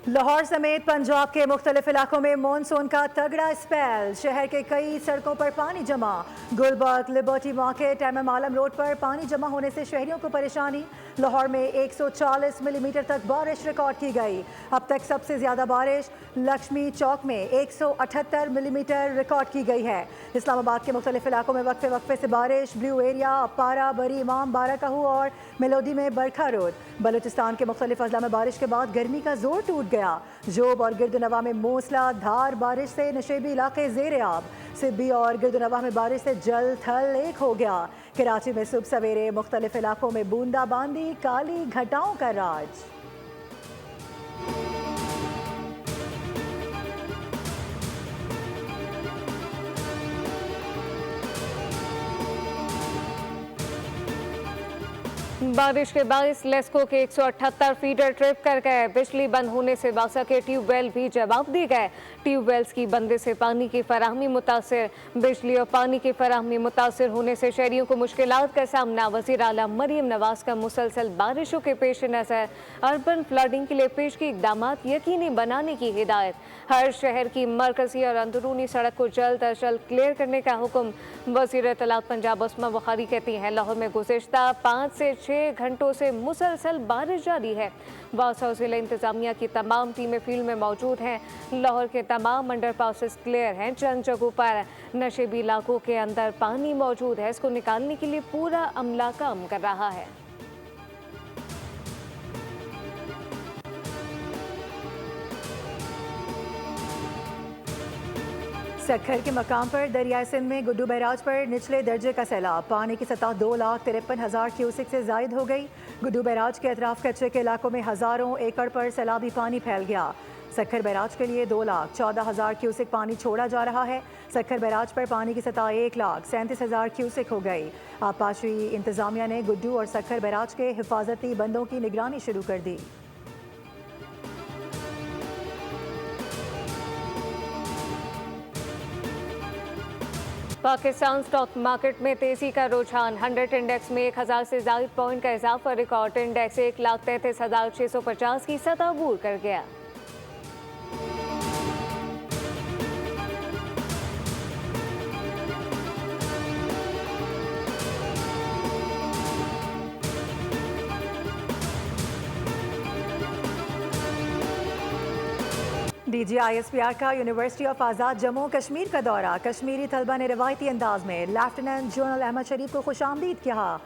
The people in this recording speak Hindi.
लाहौर समेत पंजाब के मुख्तलिफ इलाकों में मानसून का तगड़ा स्पेल। शहर के कई सड़कों पर पानी जमा। गुलबर्ग, लिबर्टी मार्केट, MM आलम रोड पर पानी जमा होने से शहरियों को परेशानी। लाहौर में 140 मिलीमीटर तक बारिश रिकॉर्ड की गई। अब तक सबसे ज्यादा बारिश लक्ष्मी चौक में 178 मिलीमीटर रिकॉर्ड की गई है। इस्लामाबाद के मुख्तलिफ इलाकों में वक्फे वक्फे से बारिश। ब्लू एरिया, अपारा, बरी इमाम, बाराकाहू और मेलोडी में बरखा रोड। बलूचिस्तान के मुख्तलिफ अजला में बारिश के बाद गर्मी का जोर टूट गया। जोब और गिरदुनवा में मूसलाधार बारिश से नशेबी इलाके जेर आब। सिब्बी और गिरदुनवा में बारिश से जल थल एक हो गया। कराची में सुबह सवेरे मुख्तलिफ इलाकों में बूंदाबांदी, काली घटाओं का राज। बारिश के बायस लेस्को के 178 फीडर ट्रिप कर गए। बिजली बंद होने से बासा के ट्यूबवेल भी जवाब दिए गए। ट्यूबवेल्स की बंदी से पानी की फराहमी मुतासिर। बिजली और पानी की फराहमी मुतासिर होने से शहरियों को मुश्किलात का सामना। वज़ीर आला मरीम नवाज का मुसलसल बारिशों के पेश नज़र अर्बन फ्लडिंग के लिए पेश की इकदाम यकीनी बनाने की हिदायत। हर शहर की मरकजी और अंदरूनी सड़क को जल्द अज जल्द क्लियर करने का हुक्म। वज़ीर इत्तलात पंजाब उस्मा बुखारी कहती हैं लाहौर में गुज़िश्ता 5 से 6 घंटों से मुसलसल बारिश जारी है। बासा जिला इंतजामिया की तमाम टीमें फील्ड में मौजूद हैं। लाहौर के तमाम अंडरपासेस क्लियर हैं। चंद जगहों पर नशेबी इलाकों के अंदर पानी मौजूद है। इसको निकालने के लिए पूरा अमला काम कर रहा है। सक्खर के मकाम पर दरियाए सिंध में गुड्डू बैराज पर निचले दर्जे का सैलाब। पानी की सतह 2,53,000 क्यूसिक से जायद हो गई। गुड्डू बैराज के अतराफ कच्चे के इलाकों में हज़ारों एकड़ पर सैलाबी पानी फैल गया। सक्खर बैराज के लिए 2,14,000 क्यूसिक पानी छोड़ा जा रहा है। सक्खर बैराज पर पानी की सतह 1,37,000 क्यूसिक हो गई। आबपाशी इंतजामिया ने गुड्डू और सक्खर बैराज के हिफाजती बंदों की निगरानी शुरू कर दी। पाकिस्तान स्टॉक मार्केट में तेजी का रुझान। 100 इंडेक्स में 1000 से ज्यादा पॉइंट का इजाफा रिकॉर्ड। इंडेक्स 1,33,650 की सतह अबूर कर गया। DGISPR का यूनिवर्सिटी ऑफ आज़ाद जम्मू कश्मीर का दौरा। कश्मीरी तलबा ने रवायती अंदाज में लेफ्टिनेंट जनरल अहमद शरीफ को खुशामदीद किया।